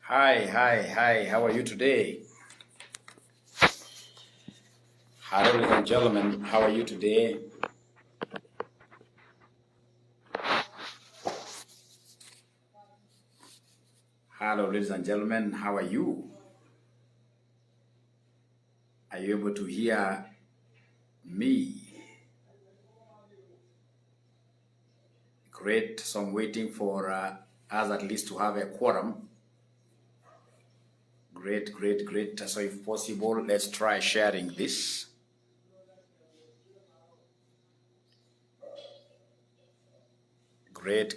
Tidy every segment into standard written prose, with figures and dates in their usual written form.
Hi, how are you today? Hello, ladies and gentlemen, how are you today? Hello, ladies and gentlemen, how are you? Are you able to hear me? Great, so I'm waiting for us at least to have a quorum. Great. So if possible, let's try sharing this. Great.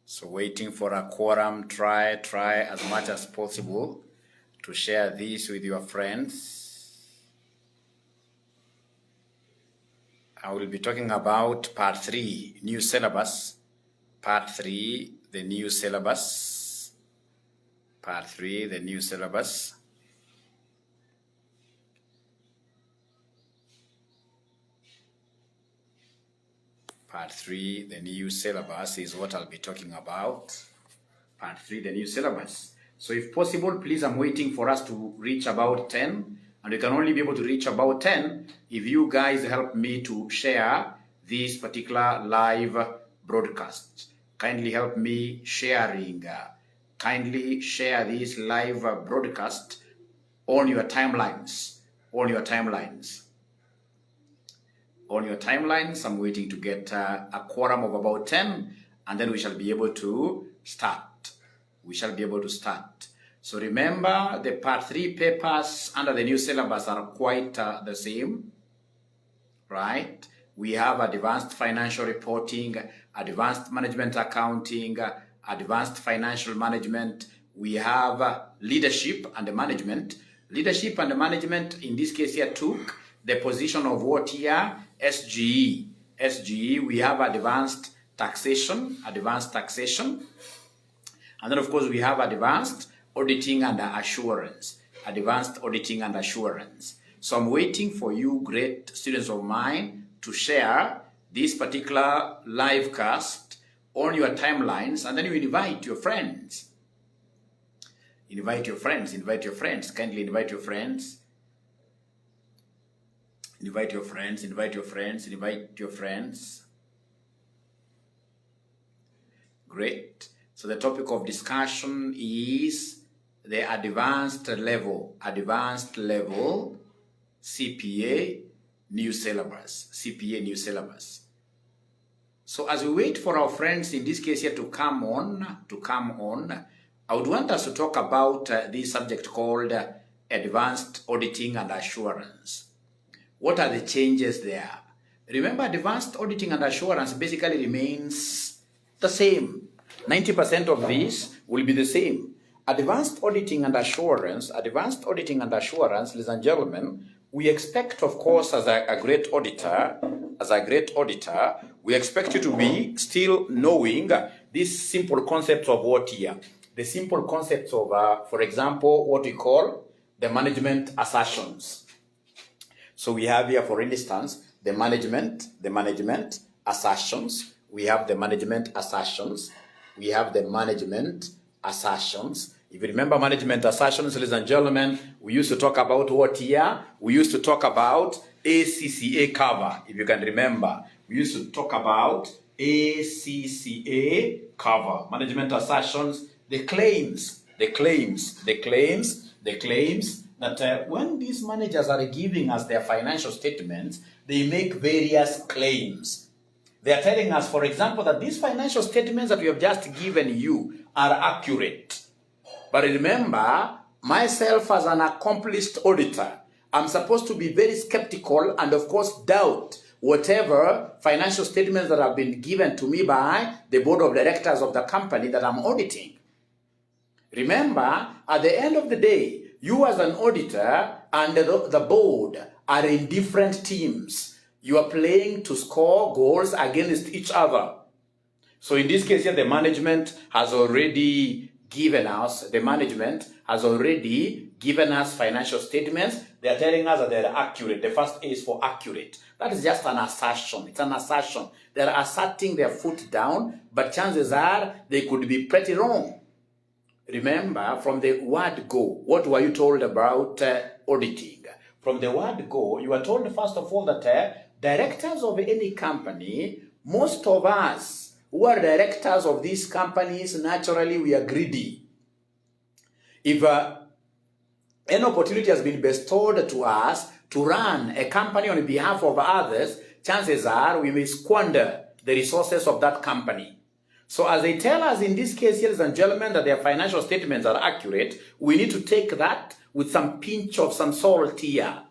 So waiting for a quorum, try as much as possible to share this with your friends. I will be talking about part 3, new syllabus. Part 3, the new syllabus. Part 3, the new syllabus. Part 3, the new syllabus is what I'll be talking about. Part 3, the new syllabus. So if possible, please, I'm waiting for us to reach about 10. And we can only be able to reach about 10 if you guys help me to share this particular live broadcast. Kindly help me sharing. Kindly share this live broadcast on your timelines. On your timelines, I'm waiting to get a quorum of about 10, and then we shall be able to start. So remember, the part 3 papers under the new syllabus are quite the same, right? We have advanced financial reporting, advanced management accounting, advanced financial management. We have leadership and management. Leadership and management, in this case here, took the position of what here? SGE. SGE, we have advanced taxation. And then, of course, we have advanced auditing and assurance. So I'm waiting for you, great students of mine, to share this particular live cast on your timelines, and then you invite your friends. Kindly invite your friends. Great. So the topic of discussion is the advanced level CPA new syllabus. So as we wait for our friends, in this case here, to come on, I would want us to talk about this subject called advanced auditing and assurance. What are the changes there? Remember, advanced auditing and assurance basically remains the same. 90% of this will be the same. Advanced auditing and assurance, ladies and gentlemen, we expect, of course, as a great auditor, we expect you to be still knowing these simple concepts of what here? The simple concepts of, for example, what we call the management assertions. So we have here, for instance, the management assertions. We have the management assertions. If you remember management assertions, ladies and gentlemen, we used to talk about what here? We used to talk about ACCA cover, if you can remember. We used to talk about ACCA cover. Management assertions, the claims that when these managers are giving us their financial statements, they make various claims. They are telling us, for example, that these financial statements that we have just given you are accurate. But remember, myself as an accomplished auditor, I'm supposed to be very skeptical and, of course, doubt whatever financial statements that have been given to me by the board of directors of the company that I'm auditing. Remember, at the end of the day, you as an auditor and the board are in different teams. You are playing to score goals against each other. So in this case here, the management has already given us financial statements. they are telling us that they are accurate. The first A is for accurate. That is just an assertion. It's an assertion. They are asserting their foot down, but chances are they could be pretty wrong. Remember, from the word go, what were you told about auditing? From the word go, you were told first of all that directors of any company, most of us who are directors of these companies, naturally we are greedy. If an opportunity has been bestowed to us to run a company on behalf of others, chances are we may squander the resources of that company. So as they tell us in this case, ladies and gentlemen, that their financial statements are accurate, we need to take that with some pinch of some salt here.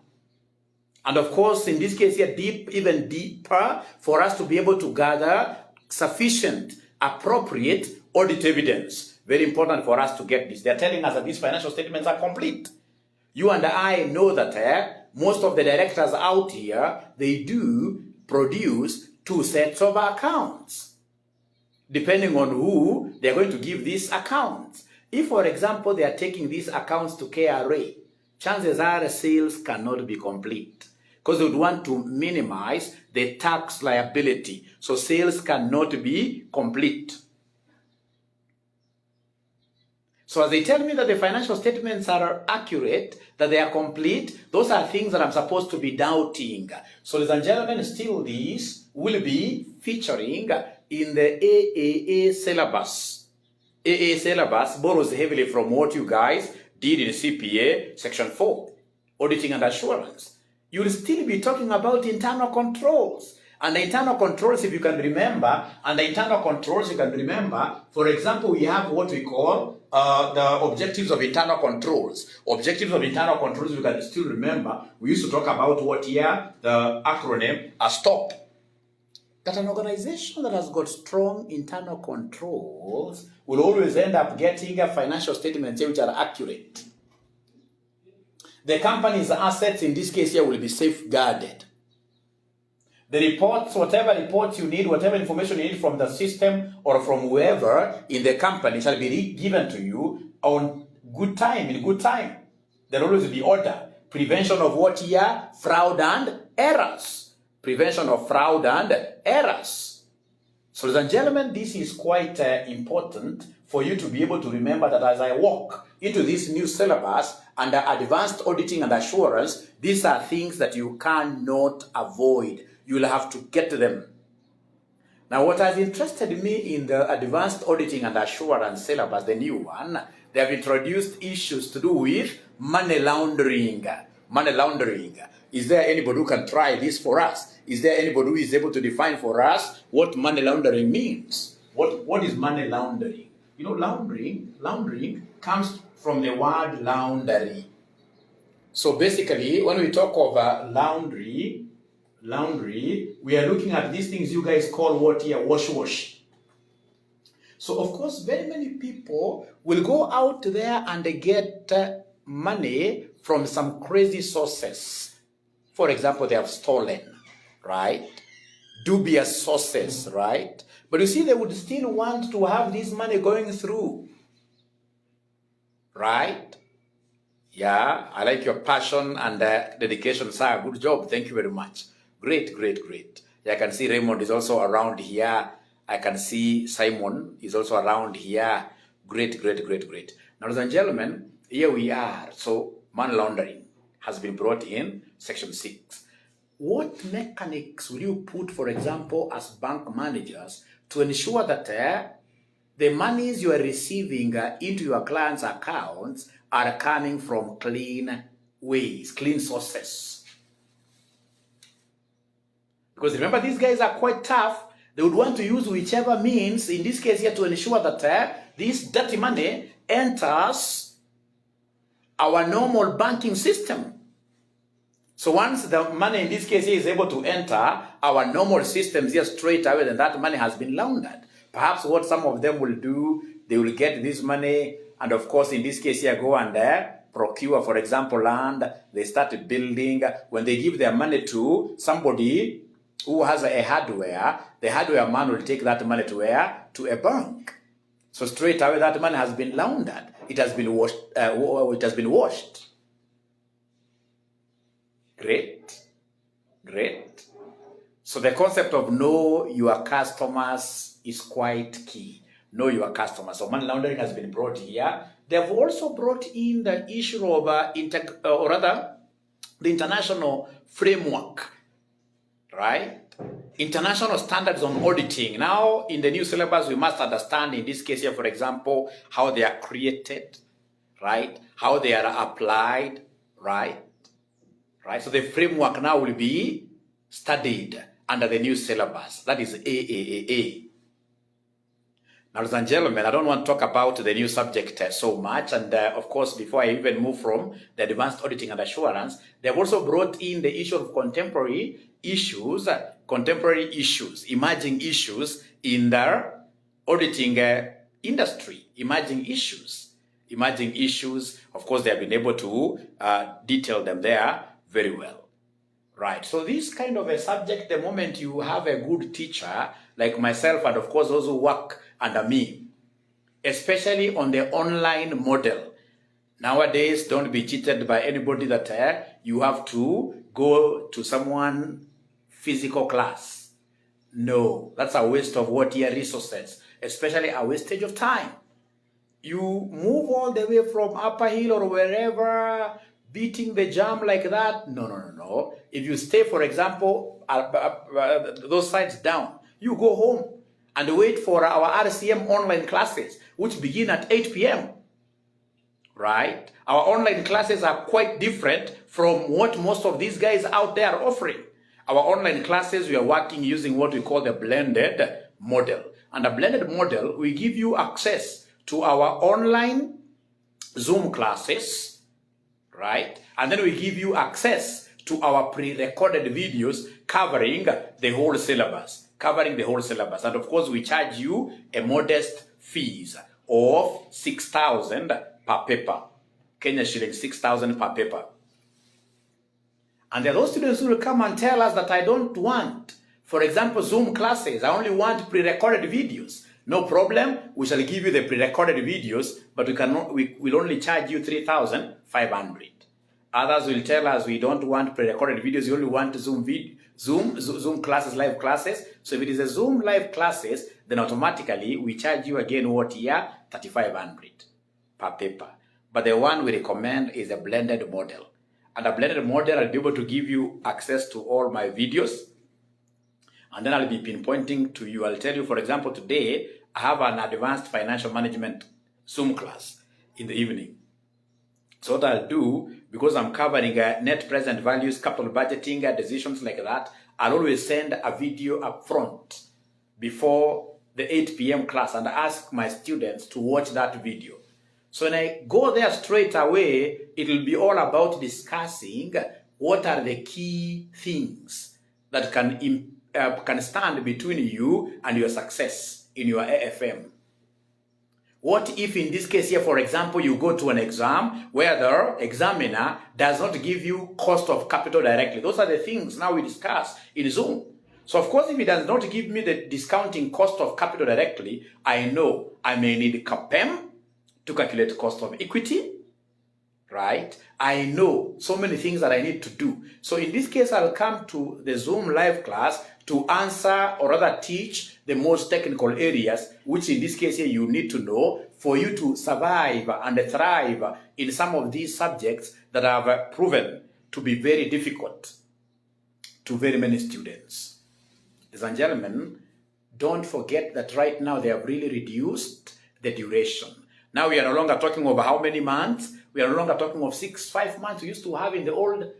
And of course, in this case here, even deeper, for us to be able to gather sufficient, appropriate audit evidence. Very important for us to get this. They're telling us that these financial statements are complete. You and I know that most of the directors out here, they do produce 2 sets of accounts, depending on who they're going to give these accounts. If, for example, they are taking these accounts to KRA, chances are sales cannot be complete because they would want to minimize the tax liability. So sales cannot be complete. So as they tell me that the financial statements are accurate, that they are complete, those are things that I'm supposed to be doubting. So ladies and gentlemen, still these will be featuring in the AAA syllabus. AA syllabus borrows heavily from what you guys did in CPA Section 4, Auditing and Assurance. You will still be talking about internal controls. And the internal controls, if you can remember, for example, we have what we call the objectives of internal controls. Objectives of internal controls, you can still remember, we used to talk about what here, the acronym, STOP. That an organization that has got strong internal controls will always end up getting financial statements which are accurate. The company's assets, in this case here, will be safeguarded. The reports, whatever reports you need, whatever information you need from the system or from whoever in the company shall be given to you on good time, in good time. There will always be order. Prevention of what here? Fraud and errors. Prevention of fraud and errors. So ladies and gentlemen, this is quite important for you to be able to remember that as I walk into this new syllabus under advanced auditing and assurance, these are things that you cannot avoid. You will have to get them. Now, what has interested me in the advanced auditing and assurance syllabus, the new one, they have introduced issues to do with money laundering. Money laundering. Is there anybody who can try this for us? Is there anybody who is able to define for us what money laundering means? What is money laundering? You know, laundering comes from the word laundry. So basically, when we talk of laundry, we are looking at these things you guys call what here? Wash. So of course, very many people will go out there and they get money from some crazy sources. For example, they have stolen, right? Dubious sources, right? But you see, they would still want to have this money going through, right? Yeah, I like your passion and dedication, sir. Good job. Thank you very much. Great. Yeah, I can see Raymond is also around here. I can see Simon is also around here. Great. Now, ladies and gentlemen, here we are. So, money laundering has been brought in, Section 6. What mechanics will you put, for example, as bank managers to ensure that the monies you are receiving into your clients' accounts are coming from clean ways, clean sources? Because remember, these guys are quite tough. They would want to use whichever means, in this case here, to ensure that this dirty money enters our normal banking system. So once the money, in this case here, is able to enter our normal systems here straight away, then that money has been laundered. Perhaps what some of them will do, they will get this money, and of course, in this case here, go and procure, for example, land. They start building. When they give their money to somebody who has a hardware, the hardware man will take that money to where? To a bank. So straight away, that money has been laundered. It has been washed. Great. Great. So the concept of know your customers is quite key. Know your customers. So money laundering has been brought here. They've also brought in the issue of, the international framework, right? International standards on auditing. Now, in the new syllabus, we must understand, in this case here, for example, how they are created, right? How they are applied, right? Right? So the framework now will be studied under the new syllabus. That is AAAA. Now, ladies and gentlemen, I don't want to talk about the new subject so much. And of course, before I even move from the advanced auditing and assurance, they've also brought in the issue of contemporary issues, emerging issues in the auditing industry, emerging issues. Of course, they have been able to detail them there very well. Right, so this kind of a subject, the moment you have a good teacher, like myself, and of course those who work under me, especially on the online model. Nowadays, don't be cheated by anybody that you have to go to someone physical class. No, that's a waste of your resources, especially a wastage of time. You move all the way from Upper Hill or wherever, beating the jam like that. No. If you stay, for example, those sides down, you go home and wait for our RCM online classes, which begin at 8 p.m. Right? Our online classes are quite different from what most of these guys out there are offering. Our online classes, we are working using what we call the blended model. And a blended model, we give you access to our online Zoom classes, right? And then we give you access to our pre-recorded videos covering the whole syllabus. And of course, we charge you a modest fees of 6,000 per paper. Kenya shilling 6,000 per paper. And there are those students who will come and tell us that I don't want, for example, Zoom classes. I only want pre-recorded videos. No problem. We shall give you the pre-recorded videos, but we will only charge you 3,500. Others will tell us we don't want pre-recorded videos. You only want Zoom classes, live classes. So if it is a Zoom live classes, then automatically we charge you again 3,500 per paper. But the one we recommend is a blended model. And a blended model, I'll be able to give you access to all my videos. And then I'll be pinpointing to you. I'll tell you, for example, today, I have an advanced financial management Zoom class in the evening. So what I'll do, because I'm covering net present values, capital budgeting, decisions like that, I'll always send a video up front before the 8 p.m. class and ask my students to watch that video. So when I go there straight away, it will be all about discussing what are the key things that can stand between you and your success in your AFM. What if in this case here, for example, you go to an exam where the examiner does not give you cost of capital directly? Those are the things now we discuss in Zoom. So of course, if he does not give me the discounting cost of capital directly, I know I may need CAPEM to calculate cost of equity, right? I know so many things that I need to do. So in this case, I'll come to the Zoom live class to answer or rather teach the most technical areas, which in this case here you need to know for you to survive and thrive in some of these subjects that have proven to be very difficult to very many students. Ladies and gentlemen, don't forget that right now they have really reduced the duration. Now we are no longer talking of how many months. We are no longer talking of 5 months we used to have in the old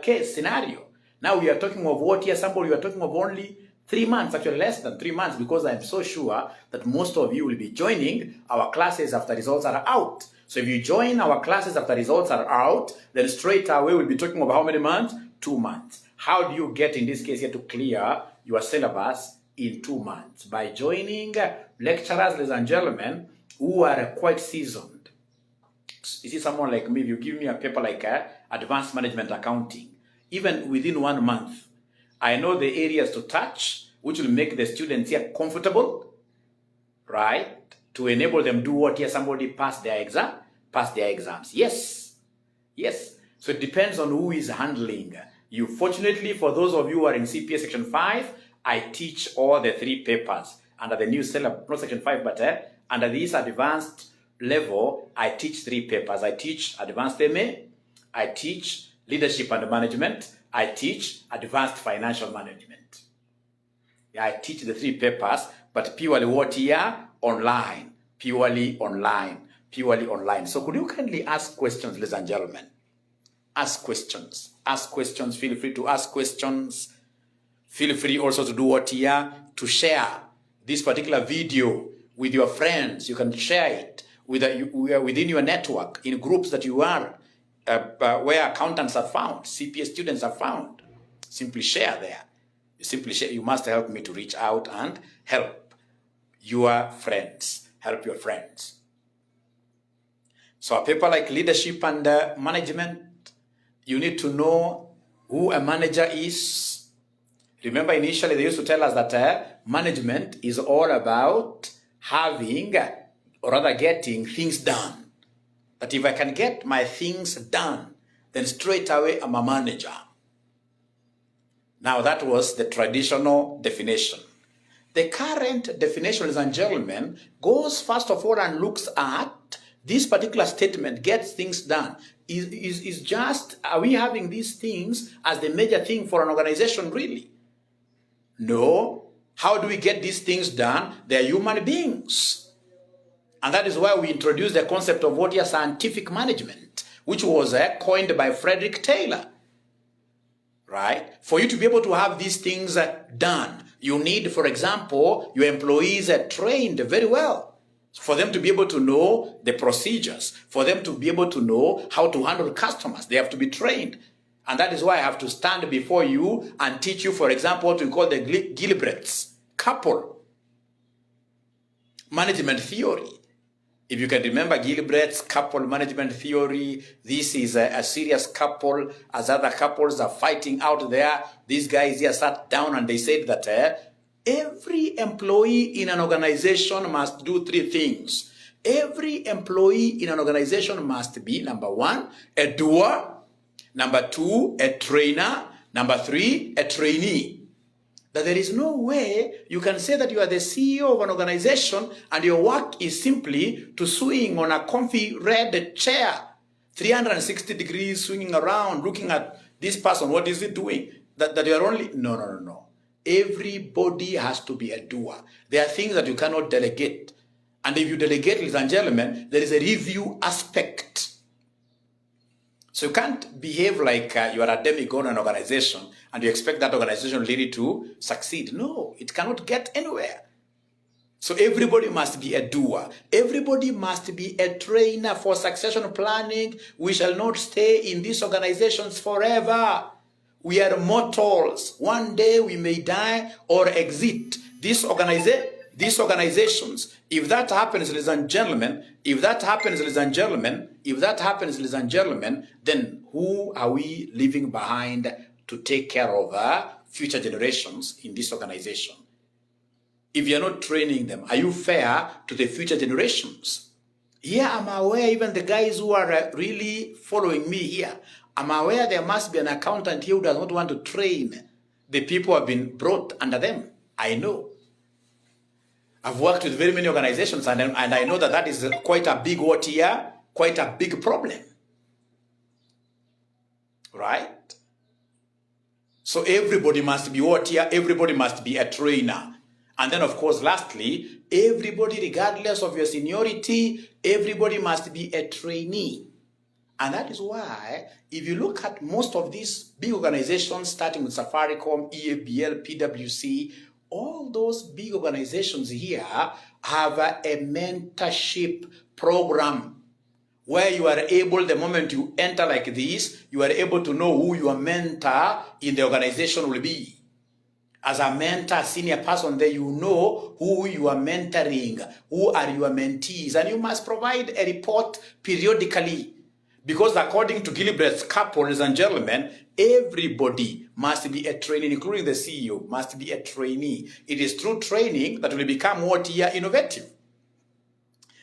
case scenario. Now we are talking of what here, somebody we are talking of only 3 months, actually less than 3 months, because I'm so sure that most of you will be joining our classes after results are out. So if you join our classes after results are out, then straight away we'll be talking about how many months? 2 months. How do you get, in this case here, to clear your syllabus in 2 months? By joining lecturers, ladies and gentlemen, who are quite seasoned. You see, someone like me, if you give me a paper like advanced management accounting, even within 1 month, I know the areas to touch, which will make the students here comfortable, right? To enable them do what here, somebody pass their exams. Yes. So it depends on who is handling Fortunately, for those of you who are in CPA Section 5, I teach all the 3 papers under the new syllabus, not Section 5, but under this advanced level, I teach 3 papers. I teach Advanced MA, I teach Leadership and Management, I teach Advanced Financial Management. I teach the 3 papers, but purely what here? Online. Purely online. Purely online. So could you kindly ask questions, ladies and gentlemen? Ask questions. Ask questions. Feel free to ask questions. Feel free also to do what here? To share this particular video with your friends. You can share it within your network, in groups that you are, where accountants are found, CPA students are found. Simply share there. You simply share. You must help me to reach out and help your friends. Help your friends. So a paper like Leadership and Management, you need to know who a manager is. Remember, initially they used to tell us that management is all about having, or rather getting things done. That if I can get my things done, then straight away I'm a manager. Now that was the traditional definition. The current definition, ladies and gentlemen, goes first of all and looks at this particular statement, gets things done. Is just, are we having these things as the major thing for an organization really? No. How do we get these things done? They are human beings. And that is why we introduced the concept of what is scientific management, which was coined by Frederick Taylor. Right? For you to be able to have these things done, you need, for example, your employees trained very well. For them to be able to know the procedures, for them to be able to know how to handle customers, they have to be trained. And that is why I have to stand before you and teach you, for example, what we call the Gilbert's couple management theory. If you can remember Gilbert's couple management theory, this is a serious couple, as other couples are fighting out there. These guys here sat down and they said that every employee in an organization must do 3 things. Every employee in an organization must be, number 1, a doer, number 2, a trainer, number 3, a trainee. That there is no way you can say that you are the CEO of an organization and your work is simply to swing on a comfy red chair, 360 degrees swinging around, looking at this person, what is he doing? That you are only, no. Everybody has to be a doer. There are things that you cannot delegate. And if you delegate, ladies and gentlemen, there is a review aspect. So you can't behave like you are a demigod in an organization and you expect that organization really to succeed. No, it cannot get anywhere. So everybody must be a doer. Everybody must be a trainer for succession planning. We shall not stay in these organizations forever. We are mortals. One day we may die or exit these organizations. If that happens, ladies and gentlemen, then who are we leaving behind to take care of future generations in this organization? If you're not training them, are you fair to the future generations? Here I'm aware, even the guys who are really following me here, I'm aware there must be an accountant here who does not want to train the people who have been brought under them. I know. I've worked with very many organizations and I know that is quite a big what here, quite a big problem. Right? So everybody must be what here? Everybody must be a trainer. And then of course, lastly, everybody, regardless of your seniority, everybody must be a trainee. And that is why, if you look at most of these big organizations, starting with Safaricom, EABL, PwC, all those big organizations here have a mentorship program where you are able, the moment you enter like this, you are able to know who your mentor in the organization will be. As a mentor, senior person there, you know who you are mentoring, who are your mentees, and you must provide a report periodically. Because according to Gilbert's couple, ladies and gentlemen, everybody must be a trainee, including the CEO, must be a trainee. It is through training that we become what here? Innovative.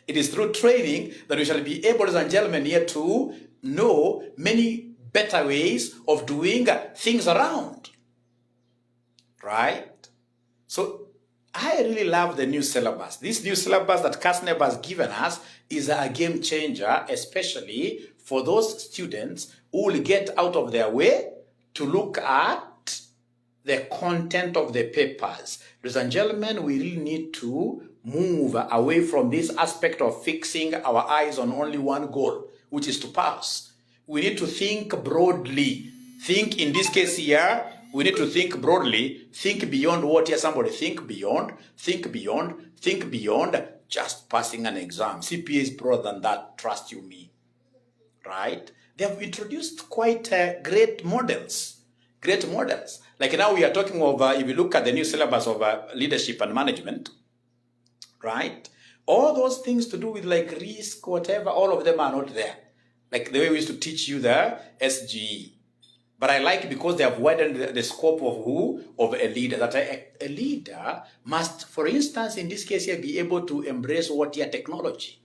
It is through training that we shall be able, ladies and gentlemen, here to know many better ways of doing things around, right? So I really love the new syllabus. This new syllabus that CASNEB has given us is a game changer, especially for those students who will get out of their way to look at the content of the papers. Ladies and gentlemen, we really need to move away from this aspect of fixing our eyes on only one goal, which is to pass. We need to think broadly. Think, in this case here, we need to think broadly, think beyond what here somebody think beyond just passing an exam. CPA is broader than that, trust you me, right? They have introduced quite great models. Like now we are talking of, if you look at the new syllabus of leadership and management, right? All those things to do with like risk, whatever, all of them are not there. Like the way we used to teach you the SGE. But I like because they have widened the scope of who? Of a leader. That a leader must, for instance, in this case here, be able to embrace what here technology.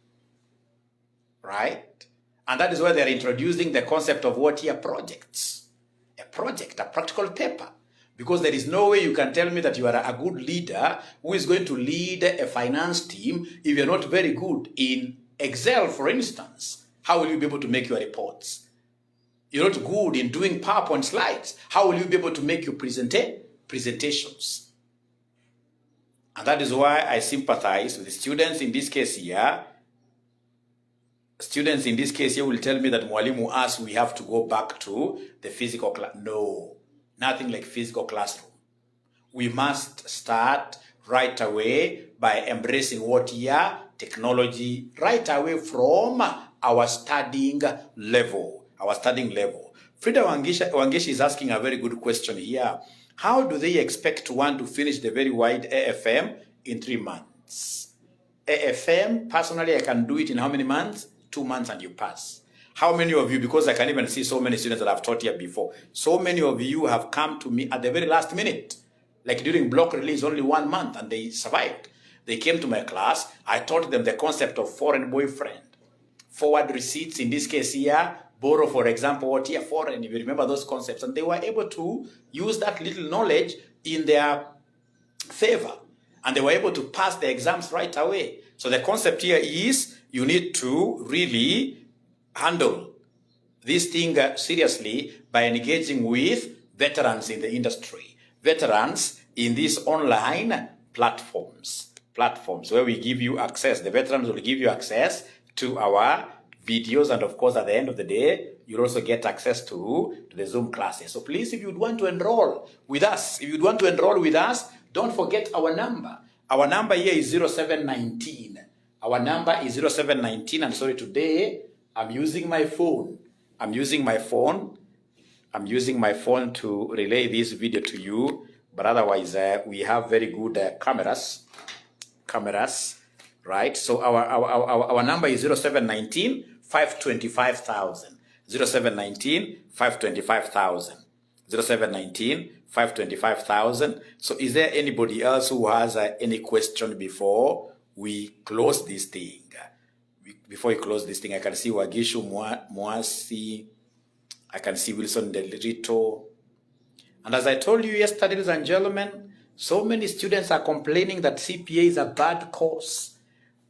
Right? And that is why they're introducing the concept of what here projects. A project, a practical paper. Because there is no way you can tell me that you are a good leader who is going to lead a finance team if you're not very good in Excel, for instance. How will you be able to make your reports? You're not good in doing PowerPoint slides. How will you be able to make your presentations? And that is why I sympathize with the students in this case here. Students in this case here will tell me that Mwalimu asks we have to go back to the physical class. No, nothing like physical classroom. We must start right away by embracing what here? Technology, right away from our studying level. Frida Wangeshi is asking a very good question here. How do they expect one to finish the very wide AFM in 3 months? AFM, personally, I can do it in how many months? 2 months and you pass. How many of you, because I can even see so many students that I've taught here before, so many of you have come to me at the very last minute, like during block release, only 1 month, and they survived. They came to my class, I taught them the concept of foreign boyfriend, forward receipts, in this case here, borrow, for example, what here, foreign, if you remember those concepts, and they were able to use that little knowledge in their favor, and they were able to pass the exams right away. So the concept here is you need to really handle this thing seriously by engaging with veterans in the industry, veterans in these online platforms where we give you access. The veterans will give you access to our videos, and of course at the end of the day you'll also get access to the Zoom classes. So please, if you'd want to enroll with us, don't forget our number. Our number here is 0719. Our number is 0719. I'm sorry, today I'm using my phone. I'm using my phone to relay this video to you, but otherwise we have very good cameras, right? So our number is 0719 525,000. 0719 525,000. 0719 525,000. So is there anybody else who has any question before we close this thing? Before we close this thing, I can see Wagishu Mwasi, I can see Wilson Delrito. And as I told you yesterday, ladies and gentlemen, so many students are complaining that CPA is a bad course,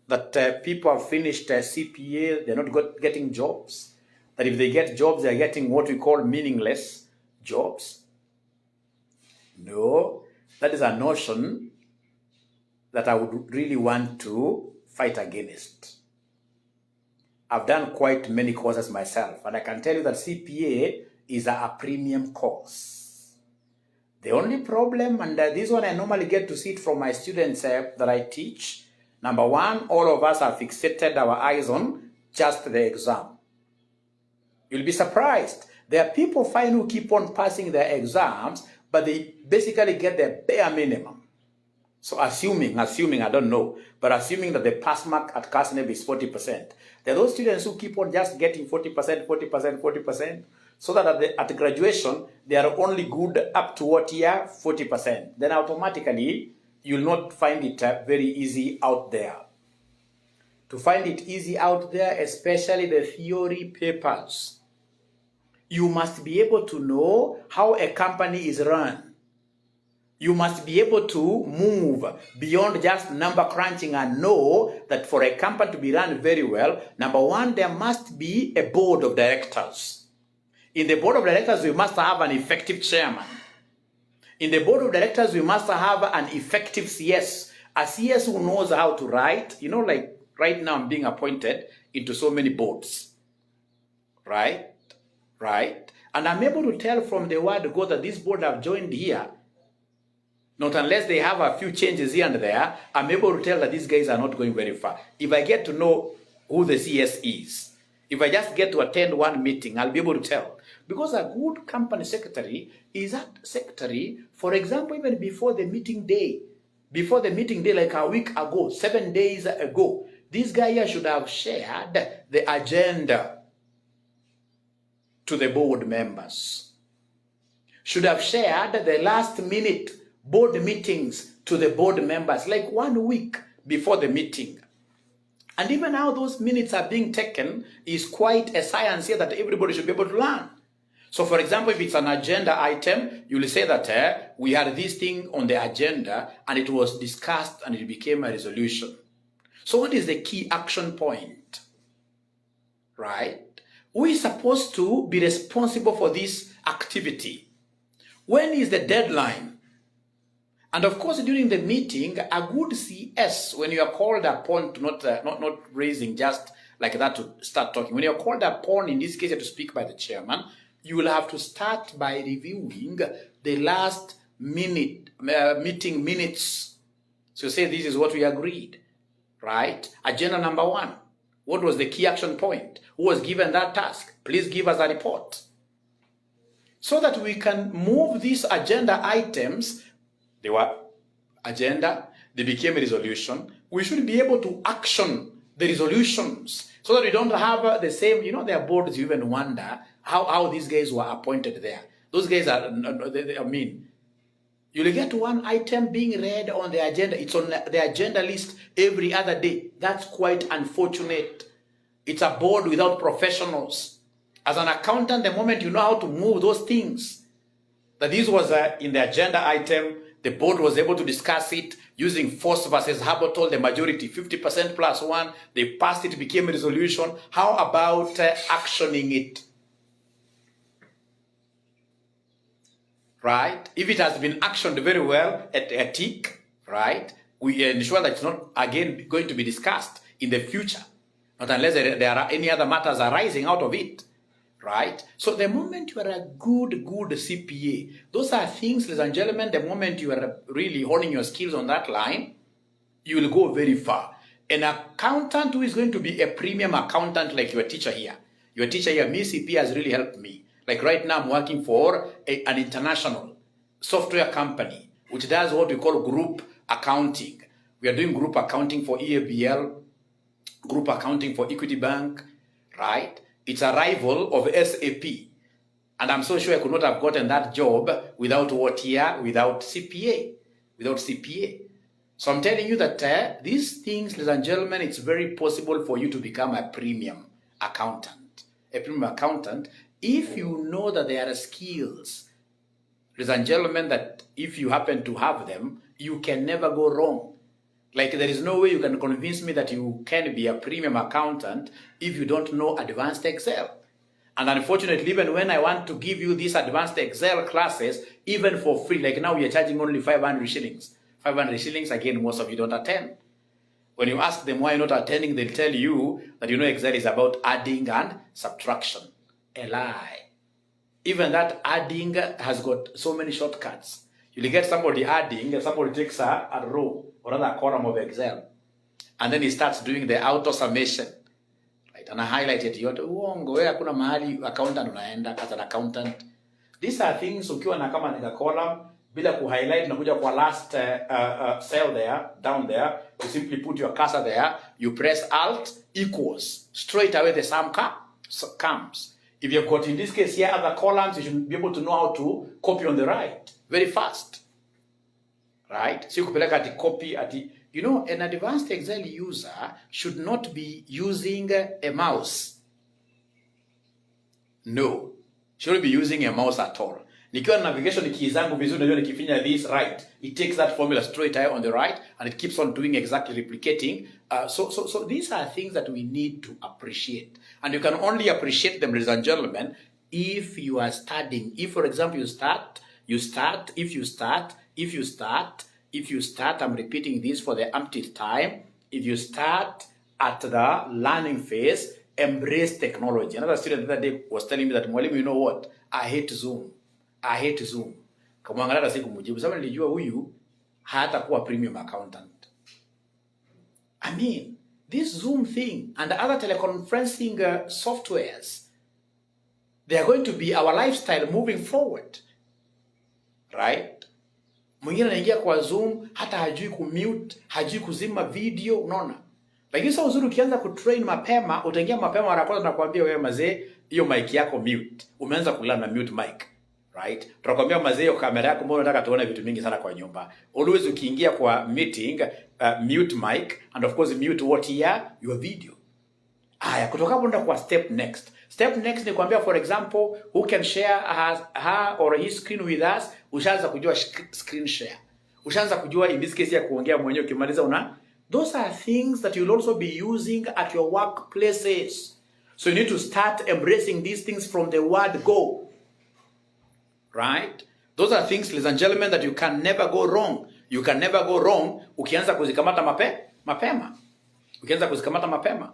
that people have finished CPA, they're not getting jobs, that if they get jobs, they're getting what we call meaningless jobs. No, that is a notion that I would really want to fight against. I've done quite many courses myself, and I can tell you that CPA is a premium course. The only problem, and this one I normally get to see it from my students that I teach, number one, all of us have fixated our eyes on just the exam. You'll be surprised. There are people fine who keep on passing their exams, but they basically get the bare minimum. So assuming, I don't know, but assuming that the pass mark at CASNEB is 40%, there are those students who keep on just getting 40%, so that at graduation, they are only good up to what year? 40%. Then automatically, you'll not find it very easy out there. To find it easy out there, especially the theory papers, You must be able to know how a company is run. You must be able to move beyond just number crunching and know that for a company to be run very well, number one, there must be a board of directors. In the board of directors, we must have an effective chairman. In the board of directors, we must have an effective CS, a CS who knows how to write. You know, like right now I'm being appointed into so many boards, right? And I'm able to tell from the word of God that this board I've joined here, not unless they have a few changes here and there, I'm able to tell that these guys are not going very far. If I get to know who the CS is, if I just get to attend one meeting, I'll be able to tell. Because a good company secretary is that secretary, for example, even before the meeting day, like a week ago, 7 days ago, this guy here should have shared the agenda to the board members. Should have shared the last minute board meetings to the board members, like 1 week before the meeting. And even how those minutes are being taken is quite a science here that everybody should be able to learn. So for example, if it's an agenda item, you will say that we had this thing on the agenda and it was discussed and it became a resolution. So what is the key action point? Right? We're supposed to be responsible for this activity. When is the deadline? And of course, during the meeting, a good CS, when you are called upon to not raising just like that to start talking, when you're called upon, in this case, to speak by the chairman, you will have to start by reviewing the last minute, meeting minutes. So say this is what we agreed, right? Agenda number 1. What was the key action point? Who was given that task? Please give us a report. So that we can move these agenda items. They were agenda, they became a resolution. We should be able to action the resolutions so that we don't have the same, there are boards you even wonder how these guys were appointed there. Those guys are, you'll get one item being read on the agenda. It's on the agenda list every other day. That's quite unfortunate. It's a board without professionals. As an accountant, the moment you know how to move those things, that this was in the agenda item, the board was able to discuss it using force versus Habertol, the majority, 50% plus 1. They passed it, became a resolution. How about actioning it? Right? If it has been actioned very well at a tick, right, we ensure that it's not again going to be discussed in the future, not unless there are any other matters arising out of it. Right? So the moment you are a good CPA, those are things, ladies and gentlemen, the moment you are really honing your skills on that line, you will go very far. An accountant who is going to be a premium accountant like your teacher here. Your teacher here, me CPA, has really helped me. Like right now I'm working for an international software company, which does what we call group accounting. We are doing group accounting for EABL, group accounting for Equity Bank, right? It's a rival of SAP. And I'm so sure I could not have gotten that job without what here? Without CPA. So I'm telling you that these things, ladies and gentlemen, it's very possible for you to become a premium accountant. A premium accountant, if you know that there are skills, ladies and gentlemen, that if you happen to have them, you can never go wrong. Like there is no way you can convince me that you can be a premium accountant if you don't know advanced Excel. And unfortunately, even when I want to give you these advanced Excel classes, even for free, like now we are charging only 500 shillings. 500 shillings, again, most of you don't attend. When you ask them why you're not attending, they'll tell you that Excel is about adding and subtraction. A lie. Even that adding has got so many shortcuts. You'll get somebody adding, and somebody takes a row or a column of Excel, and then he starts doing the auto summation, right? And I highlighted yote uongo, wewe hakuna mahali accountant unaenda as an accountant. These are things ukiwa na kama ni column bila ku highlight na kuja kwa last cell there, down there, you simply put your cursor there, you press Alt equals, straight away the sum comes. If you've got, in this case here, other columns, you should be able to know how to copy on the right very fast. Right? So you could copy at the, an advanced Excel user should not be using a mouse. No. Shouldn't be using a mouse at all. Nikiwa na navigation keys zangu vizuri, najua nikifinya this right, it takes that formula straight away on the right, and it keeps on doing exactly replicating. So these are things that we need to appreciate. And you can only appreciate them, ladies and gentlemen, if you are studying. If, for example, I'm repeating this for the umpteenth time, if you start at the learning phase, embrace technology. Another student the other day was telling me that, mwalimu, you know what? I hate Zoom. Kamwangalia siku mujibu. Sababu nilijua huyu hata kuwa premium accountant. I mean, this Zoom thing and other teleconferencing softwares, they are going to be our lifestyle moving forward. Right? Mwingine anaingia kwa Zoom, hata hajui kumute, hajui kuzima video, unaona? Lakini sasa uzuri ukianza kutrain mapema, utaingia mapema mara kwanza na kuambia wewe mazee, hiyo mic yako mute. Umeanza kulala na mute mic. Right? Tunakwambia mazee, hiyo kamera yako mbona unataka tuone vitu mingi sana kwa nyumba. Always ukiingia kwa meeting, mute mic, and of course mute what here, your video. Haya, kutoka hapo ndio kwa step next. Step next ni kuambia, for example, who can share her or his screen with us. Ushaanza kujua screen share. Ushaanza kujua in this case ya kuongea mwenyewe ukimaliza those are things that you'll also be using at your workplaces. So you need to start embracing these things from the word go. Right? Those are things, ladies and gentlemen, that you can never go wrong. You can never go wrong ukianza kuzikamata mapema. Ukianza kuzikamata mapema.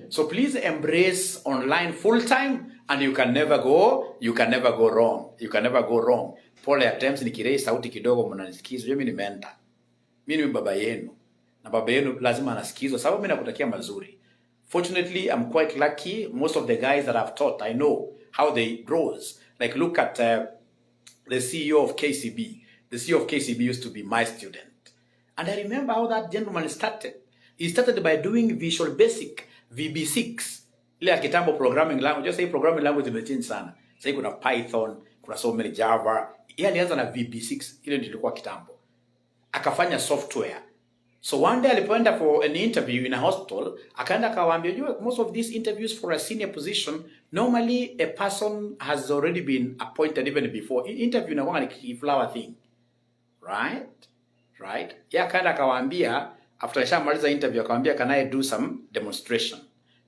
So please embrace online full time, and you can never go wrong. You can never go wrong. Pole attempts nikirei sauti kidogo mnanisikiza. Mimi ni mentor. Mimi ni baba yenu. Na baba yenu lazima anasikizwa sababu mimi nakutakia mazuri. Fortunately, I'm quite lucky. Most of the guys that I've taught, I know how they rose. Like look at the CEO of KCB. The CEO of KCB used to be my student. And I remember how that gentleman started. He started by doing Visual Basic, VB6. Ile ya kitambo programming language. Just say programming language imechange sana. Sasa kuna Python, kuna so many Java. Yeye alianza na VB6. Ile ndio ilikuwa kitambo. Akafanya software. So one day alipoenda for an interview in a hospital, akaenda akawaambia, most of these interviews for a senior position, normally a person has already been appointed even before. Interview na wanga ni flower thing. Right? Ya akaenda akawaambia, after shamaliza interview akawaambia, can I do some demonstration?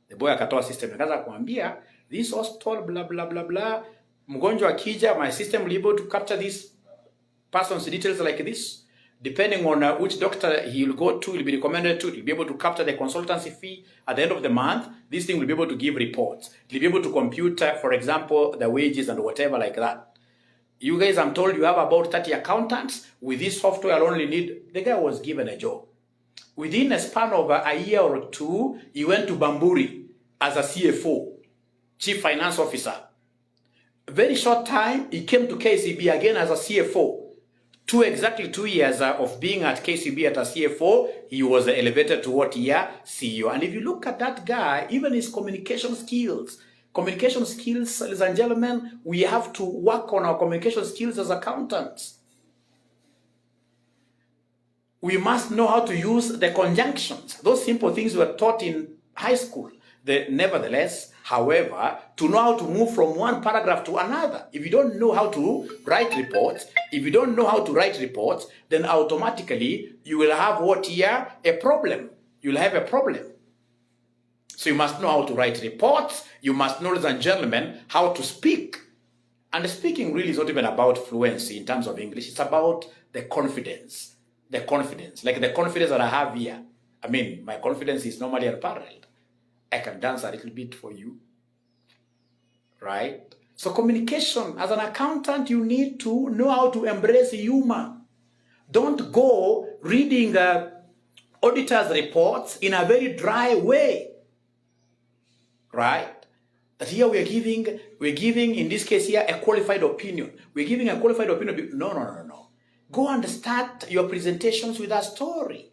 The boy akatoa system. Akaanza kuambia, this hospital blah blah blah blah. Mgonjwa akija, my system will be able to capture this person's details like this. Depending on which doctor he will go to, he will be recommended to, he'll be able to capture the consultancy fee at the end of the month. This thing will be able to give reports. He'll be able to compute, for example, the wages and whatever like that. You guys, I'm told you have about 30 accountants. With this software, I'll only need... The guy was given a job. Within a span of a year or two, he went to Bamburi as a CFO, Chief Finance Officer. A very short time, he came to KCB again as a CFO. Exactly 2 years of being at KCB at a CFO, he was elevated to what year? CEO. And if you look at that guy, even his communication skills, ladies and gentlemen, we have to work on our communication skills as accountants. We must know how to use the conjunctions. Those simple things were taught in high school. Nevertheless, however, to know how to move from one paragraph to another. If you don't know how to write reports, then automatically you will have what here? A problem. You'll have a problem. So you must know how to write reports. You must know, ladies and gentlemen, how to speak. And speaking really is not even about fluency in terms of English. It's about the confidence. Like the confidence that I have here. I mean, my confidence is normally unparalleled. I can dance a little bit for you. Right? So communication, as an accountant, you need to know how to embrace humor. Don't go reading auditors' reports in a very dry way. Right? That here we're giving, in this case here, a qualified opinion. We're giving a qualified opinion. No. Go and start your presentations with a story,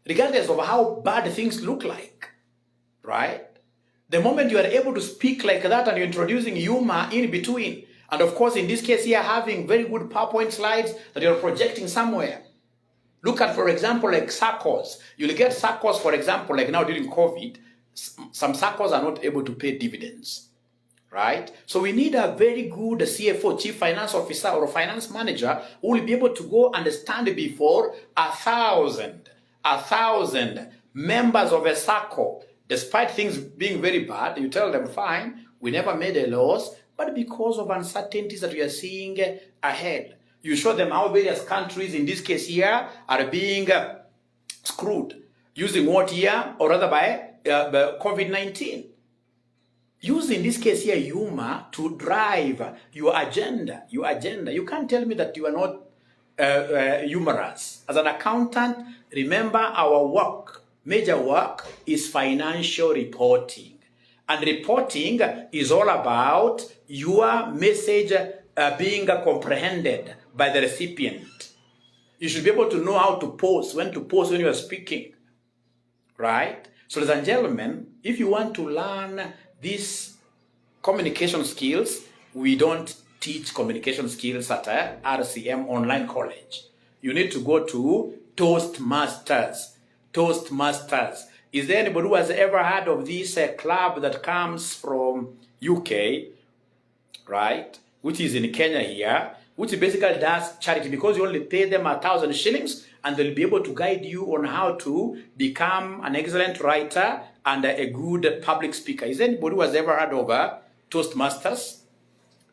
regardless of how bad things look like. Right? The moment you are able to speak like that and you're introducing humor in between, and of course in this case here having very good PowerPoint slides that you're projecting somewhere. Look at, for example, like SACCOs. You'll get SACCOs, for example, like now during COVID, some SACCOs are not able to pay dividends. right? So we need a very good CFO, Chief Finance Officer, or a finance manager who will be able to go and stand before 1,000 members of a circle. Despite things being very bad, you tell them, fine, we never made a loss, but because of uncertainties that we are seeing ahead, you show them how various countries, in this case here, are being screwed. Using what year? Or rather by COVID-19. Use, in this case here, humor to drive your agenda. You can't tell me that you are not humorous. As an accountant, remember our work, major work, is financial reporting. And reporting is all about your message being comprehended by the recipient. You should be able to know how to pause, when you are speaking, right? So, ladies and gentlemen, if you want to learn these communication skills, we don't teach communication skills at a RCM online college. You need to go to Toastmasters. Toastmasters. Is there anybody who has ever heard of this club that comes from UK, right? Which is in Kenya here, which basically does charity, because you only pay them 1,000 shillings and they'll be able to guide you on how to become an excellent writer and a good public speaker. Is there anybody who has ever heard of Toastmasters?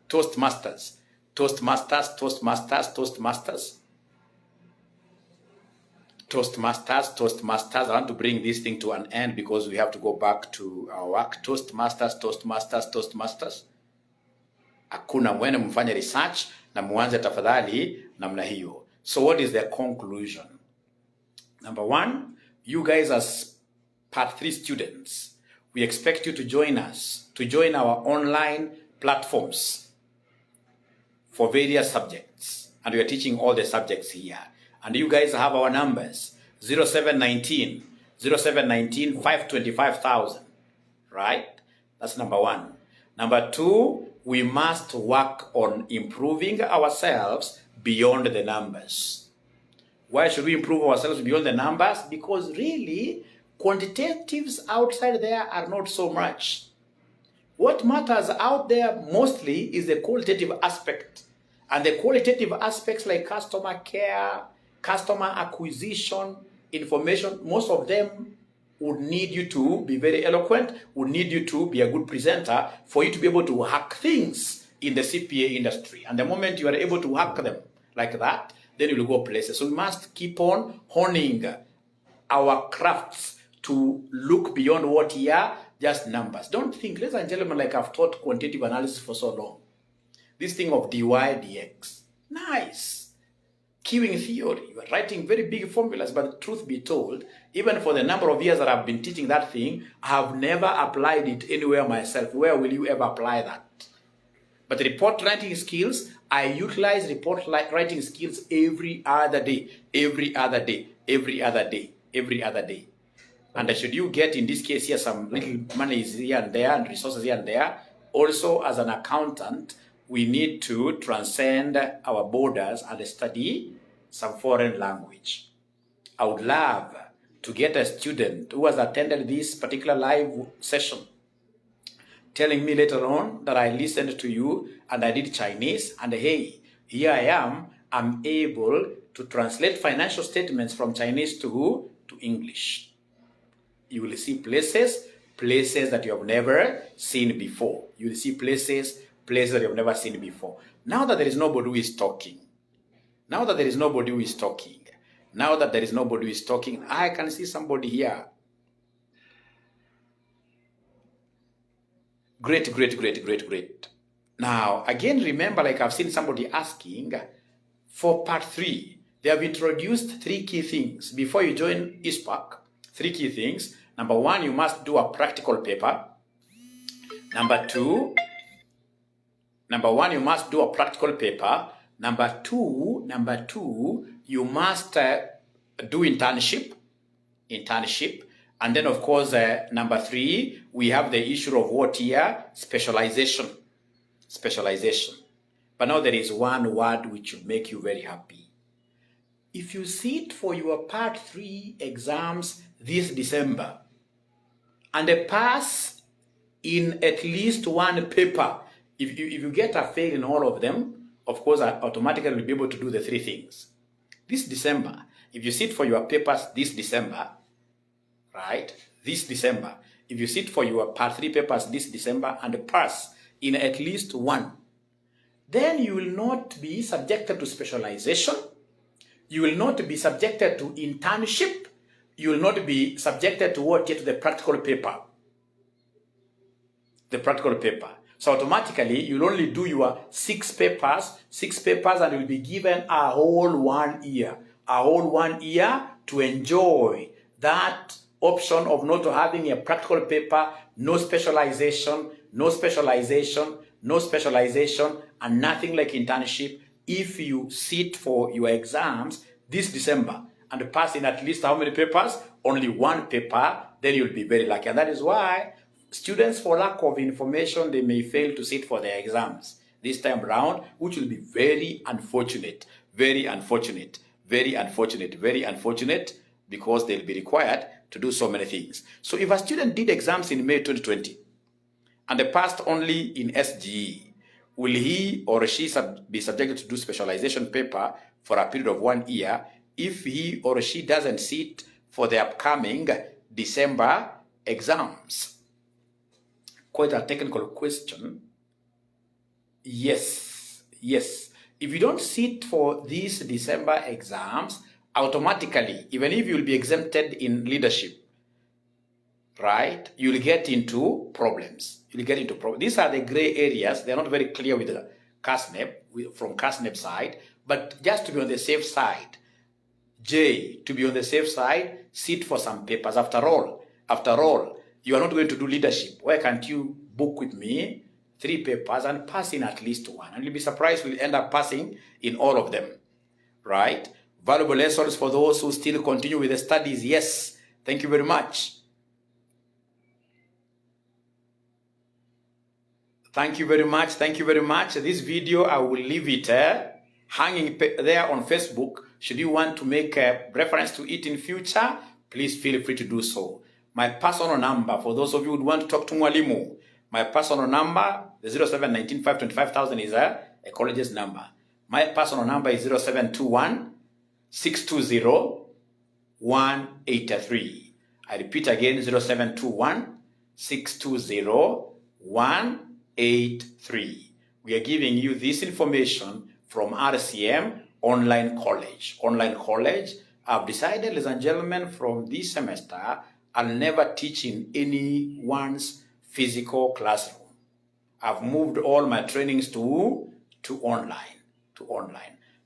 Toastmasters. Toastmasters, Toastmasters, Toastmasters. Toastmasters, Toastmasters. I want to bring this thing to an end because we have to go back to our work. Toastmasters, Toastmasters, Toastmasters. Hakuna, mwene mfanye research na muanze tafadhali namna hiyo. So what is the conclusion? Number one, you guys as Part 3 students, we expect you to join us, to join our online platforms for various subjects. And we are teaching all the subjects here. And you guys have our numbers, 0719 525,000, right? That's number one. Number two, we must work on improving ourselves beyond the numbers. Why should we improve ourselves beyond the numbers? Because really, quantitatives outside there are not so much. What matters out there mostly is the qualitative aspect. And the qualitative aspects like customer care, customer acquisition, information, most of them would need you to be very eloquent, would need you to be a good presenter for you to be able to hack things in the CPA industry. And the moment you are able to hack them like that, then you will go places. So we must keep on honing our crafts to look beyond what here, just numbers. Don't think, ladies and gentlemen, like I've taught quantitative analysis for so long. This thing of dy, dx, nice. Queuing theory, you are writing very big formulas, but truth be told, even for the number of years that I've been teaching that thing, I have never applied it anywhere myself. Where will you ever apply that? But report writing skills, I utilize report writing skills every other day. And should you get, in this case here, some little money here and there and resources here and there, also as an accountant, we need to transcend our borders and study some foreign language. I would love to get a student who has attended this particular live session telling me later on that I listened to you and I did Chinese, and hey, here I am, I'm able to translate financial statements from Chinese to English. You will see places that you have never seen before. You will see places that you have never seen before. Now that there is nobody who is talking, I can see somebody here. Great. Now, again, remember, like I've seen somebody asking, for part 3, they have introduced 3 key things. Before you join ESpark, 3 key things. Number 1, you must do a practical paper. Number 2, you must do a practical paper. Number two, you must do internship. And then, of course, number 3, we have the issue of what here? Specialization. But now there is one word which should make you very happy. If you sit for your part 3 exams this December and pass in at least one paper. If you get a fail in all of them, of course, I automatically will be able to do the 3 things. This December, if you sit for your papers this December, right? This December, if you sit for your part 3 papers this December and pass in at least one, then you will not be subjected to specialization. You will not be subjected to internship. You will not be subjected to what? Yet to the practical paper. The practical paper. So automatically, you'll only do your 6 papers, and you'll be given a whole 1 year. A whole 1 year to enjoy that option of not having a practical paper, no specialization, and nothing like internship. If you sit for your exams this December and pass in at least how many papers? Only 1 paper, then you'll be very lucky. And that is why students, for lack of information, they may fail to sit for their exams this time around, which will be very unfortunate, because they'll be required to do so many things. So if a student did exams in May 2020 and they passed only in SGE, will he or she be subjected to do specialization paper for a period of 1 year if he or she doesn't sit for the upcoming December exams? Quite a technical question. Yes. If you don't sit for these December exams, automatically, even if you'll be exempted in leadership, right, you'll get into problems. These are the gray areas. They're not very clear with the CASNEP, from CASNEP side, but just to be on the safe side, to be on the safe side, sit for some papers. After all, you are not going to do leadership. Why can't you book with me 3 papers and pass in at least 1? And you'll be surprised we'll end up passing in all of them, right? Valuable lessons for those who still continue with the studies. Yes, thank you very much. Thank you very much. This video, I will leave it hanging there on Facebook. Should you want to make a reference to it in future, please feel free to do so. My personal number, for those of you who want to talk to Mwalimu, my personal number, the 0719 525,000 is a college's number. My personal number is 0721 620 183. I repeat again, 0721 620 183. We are giving you this information from RCM Online College. I've decided, ladies and gentlemen, from this semester, I'll never teach in anyone's physical classroom. I've moved all my trainings to online.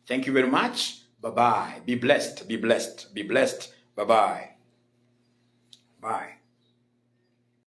Thank you very much. Bye-bye. Be blessed. Bye-bye. Bye.